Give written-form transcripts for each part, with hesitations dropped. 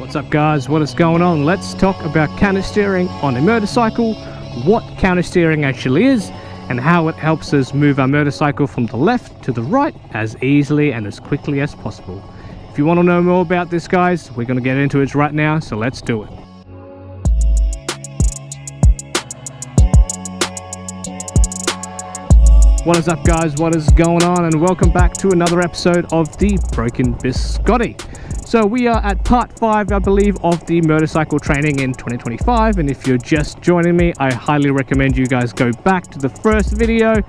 What's up guys, what is going on? Let's talk about counter steering on a motorcycle, what counter steering actually is, and how it helps us move our motorcycle from the left to the right as easily and as quickly as possible. If you want to know more about this guys, we're going to get into it right now, so let's do it. What is up guys, what is going on, and welcome back to another episode of the Broken Biscotti. So we are at part 5, I believe, of the motorcycle training in 2025, and if you're just joining me, I highly recommend you guys go back to the first video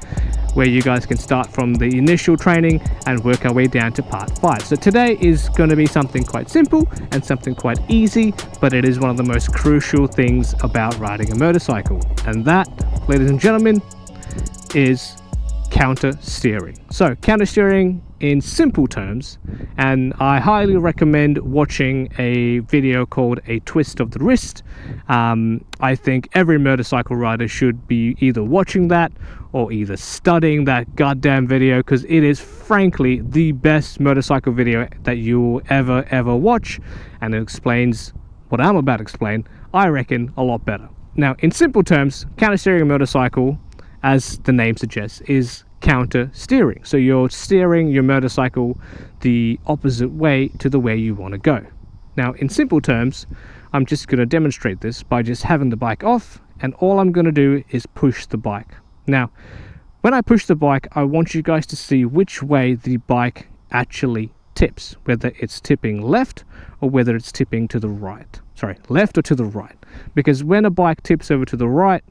where you guys can start from the initial training and work our way down to part 5. So today is going to be something quite simple and something quite easy, but it is one of the most crucial things about riding a motorcycle, and that, ladies and gentlemen, is counter steering. So counter steering in simple terms, and I highly recommend watching a video called A Twist of the Wrist. I think every motorcycle rider should be either watching that or either studying that goddamn video, because it is frankly the best motorcycle video that you will ever watch, and it explains what I'm about to explain, I reckon, a lot better. Now, in simple terms, counter steering a motorcycle, as the name suggests, is counter steering. So you're steering your motorcycle the opposite way to the way you want to go. Now, in simple terms, I'm just going to demonstrate this by just having the bike off, and all I'm going to do is push the bike. Now, when I push the bike, I want you guys to see which way the bike actually tips, whether it's tipping left or whether it's tipping to the right. Sorry, left or to the right. Because when a bike tips over to the right,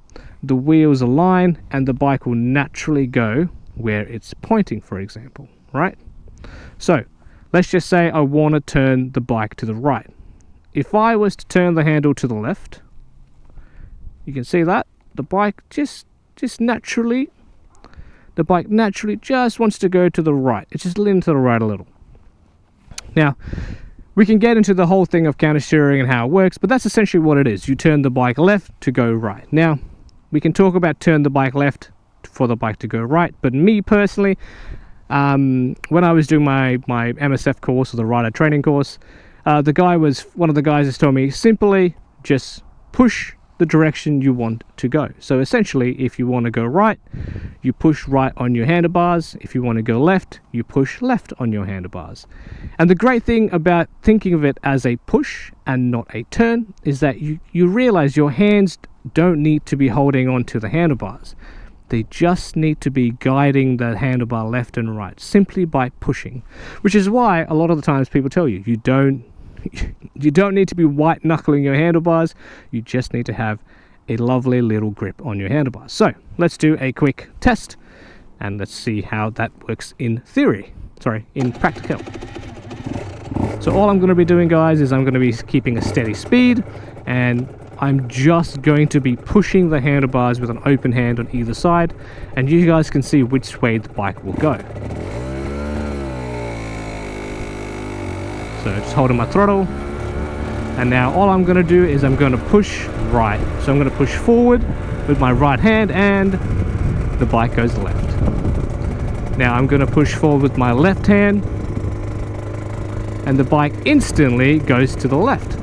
the wheels align and the bike will naturally go where it's pointing, for example, right? So let's just say I want to turn the bike to the right. If I was to turn the handle to the left, you can see that the bike just naturally just wants to go to the right. It's just leaning to the right a little. Now, we can get into the whole thing of counter steering and how it works, but that's essentially what it is. You turn the bike left to go right. Now, we can talk about turn the bike left for the bike to go right, but me personally, when I was doing my MSF course, or the rider training course, one of the guys has told me simply just push the direction you want to go. So essentially, if you want to go right, you push right on your handlebars. If you want to go left, you push left on your handlebars. And the great thing about thinking of it as a push and not a turn is that you realize your hands don't need to be holding on to the handlebars. They just need to be guiding the handlebar left and right simply by pushing, which is why a lot of the times people tell you you don't need to be white knuckling your handlebars. You just need to have a lovely little grip on your handlebars. So let's do a quick test and let's see how that works in practical. So all I'm going to be doing, guys, is I'm going to be keeping a steady speed, and I'm just going to be pushing the handlebars with an open hand on either side, and you guys can see which way the bike will go. So just holding my throttle, and now all I'm going to do is I'm going to push right. So I'm going to push forward with my right hand and the bike goes left. Now I'm going to push forward with my left hand and the bike instantly goes to the left.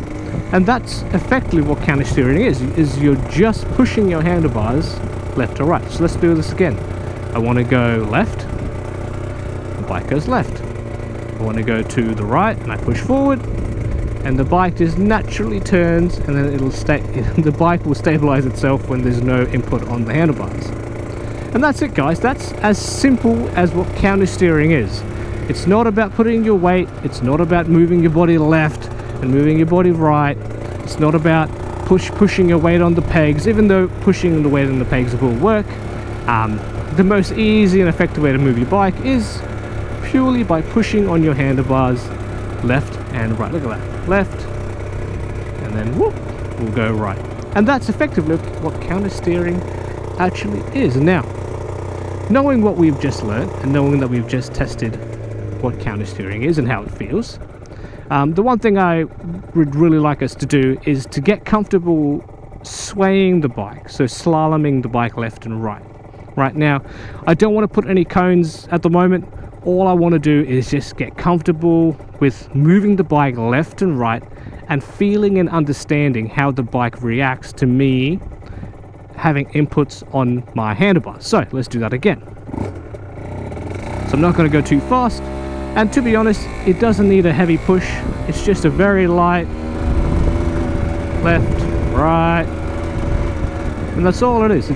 And that's effectively what counter steering is you're just pushing your handlebars left to right. So let's do this again. I want to go left, the bike goes left. I want to go to the right and I push forward, and the bike just naturally turns, and then the bike will stabilize itself when there's no input on the handlebars. And that's it, guys. That's as simple as what counter steering is. It's not about putting your weight, it's not about moving your body left and moving your body right. It's not about pushing your weight on the pegs, even though pushing the weight on the pegs will work. The most easy and effective way to move your bike is purely by pushing on your handlebars left and right. Look at that, left, and then whoop, we'll go right. And that's effectively what counter steering actually is. Now, knowing what we've just learned and knowing that we've just tested what counter steering is and how it feels, the one thing I would really like us to do is to get comfortable swaying the bike, so slaloming the bike left and right. Right now, I don't want to put any cones at the moment. All I want to do is just get comfortable with moving the bike left and right and feeling and understanding how the bike reacts to me having inputs on my handlebars. So let's do that again. So I'm not going to go too fast, and to be honest, it doesn't need a heavy push. It's just a very light left, right, and that's all it is.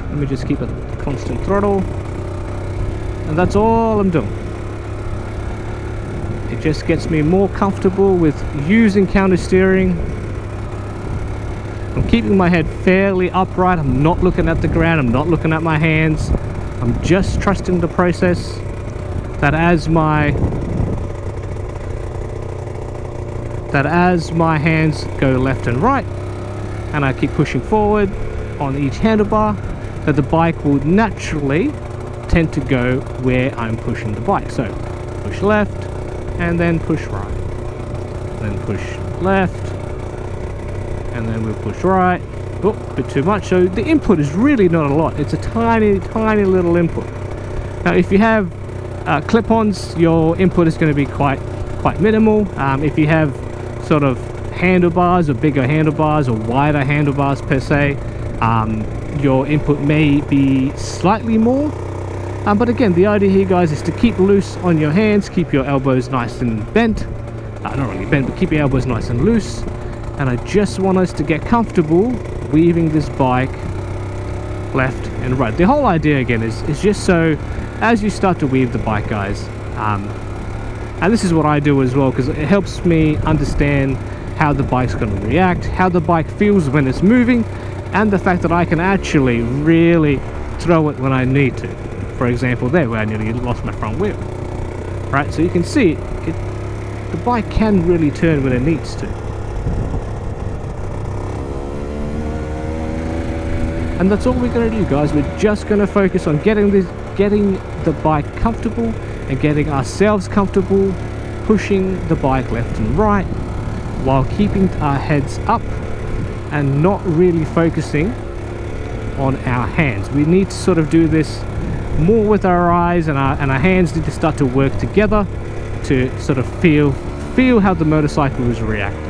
Let me just keep a constant throttle, and that's all I'm doing. It just gets me more comfortable with using counter steering. I'm keeping my head fairly upright. I'm not looking at the ground. I'm not looking at my hands. I'm just trusting the process that as my hands go left and right, and I keep pushing forward on each handlebar, that the bike will naturally tend to go where I'm pushing the bike. So push left, and then push right, then push left, and then we'll push right. Oh, a bit too much. So the input is really not a lot. It's a tiny little input. Now if you have clip-ons, your input is going to be quite minimal. If you have sort of handlebars, or bigger handlebars, or wider handlebars per se, your input may be slightly more. But again, the idea here, guys, is to keep loose on your hands, keep your elbows nice and bent. Not really bent, but keep your elbows nice and loose. And I just want us to get comfortable weaving this bike left and right. The whole idea, again, is just so as you start to weave the bike, guys, and this is what I do as well, because it helps me understand how the bike's going to react, how the bike feels when it's moving, and the fact that I can actually really throw it when I need to. For example, there where I nearly lost my front wheel. Right, so you can see the bike can really turn when it needs to. And that's all we're going to do, guys. We're just going to focus on getting the bike comfortable and getting ourselves comfortable, pushing the bike left and right while keeping our heads up and not really focusing on our hands. We need to sort of do this more with our eyes, and our hands need to start to work together to sort of feel how the motorcycle is reacting.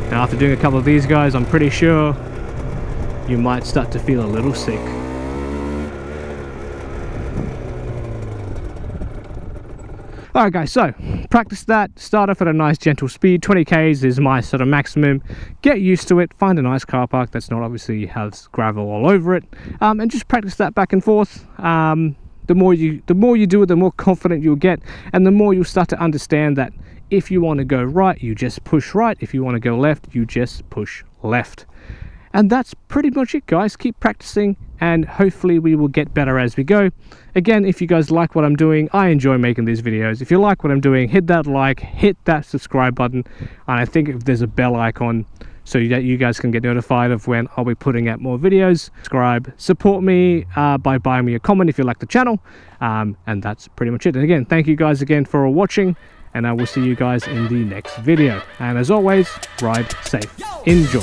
Now after doing a couple of these, guys, I'm pretty sure you might start to feel a little sick. Alright guys, so practice that, start off at a nice gentle speed. 20 k's is my sort of maximum. Get used to it, find a nice car park that's not obviously has gravel all over it, and just practice that back and forth. The more you do it, the more confident you'll get, and the more you'll start to understand that if you want to go right, you just push right. If you want to go left, you just push left. And that's pretty much it, guys. Keep practicing, and hopefully we will get better as we go. Again, if you guys like what I'm doing, I enjoy making these videos. If you like what I'm doing, hit that like, hit that subscribe button, and I think if there's a bell icon so that you guys can get notified of when I'll be putting out more videos. Subscribe, support me by buying me a comment if you like the channel, and that's pretty much it. And again, thank you guys again for watching, and I will see you guys in the next video. And as always, ride safe. Enjoy.